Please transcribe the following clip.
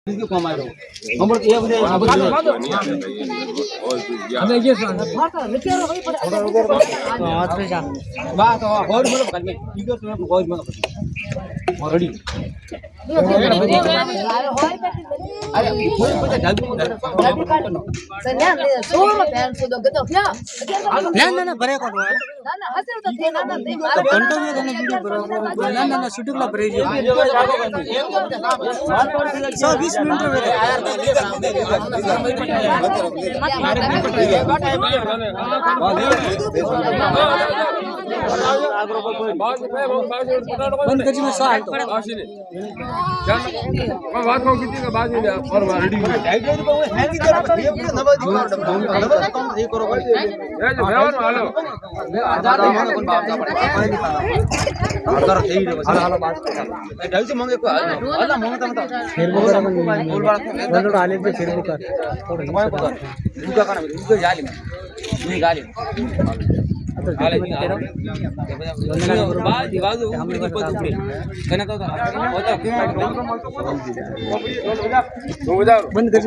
इसके कम आयो हम बोल ये बोले हमें ये हाथ पे जा बात और बोलो कल में वीडियो तुम्हें बहुत मत ऑलरेडी अरे कोई पता जल्दी सन्या सोम पैन सुदो गतो क्या ना बरे को ना हसे तो थे ना ते मारो घंटों में वीडियो बरोबर ना शूटिंग ला प्रेज 20 मिनट में बंद कर में साल तो बात को कितनी का बात है और रेडी है ये करो ये जो व्यवहार वालो आधार कोन बाप जा पड़े आधार થઈ રહ્યો છે હાલો બાત ડાઈ से मांगे को हाला मांगता मत फिर बोल बात बोल आले पे फिर बुका तुम्हारे को बुका kana बुका जाली में नहीं गाली हाले बात बाजू हमने पर टुकड़े कहना तो होता क्यों बंद कर